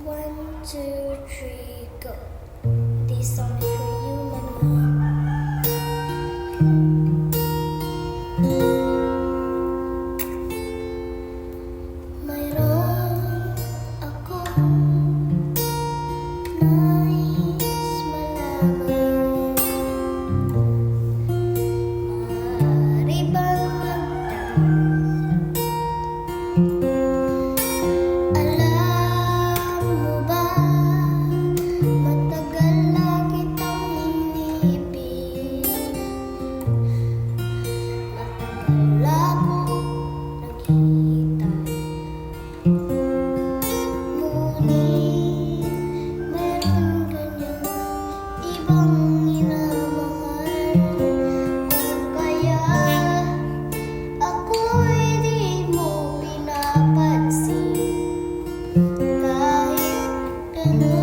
One, two, three, go. This song is for you, Mama. Mayroon akong nais malaman. Maaari bang magtanong? Alam mo ba, matagal na kitang inibig. Matagal akong nakita. Ngunit meron ka niyang ibang minamahal. Kung kaya ako'y di mo pinapansin. Kahit ganun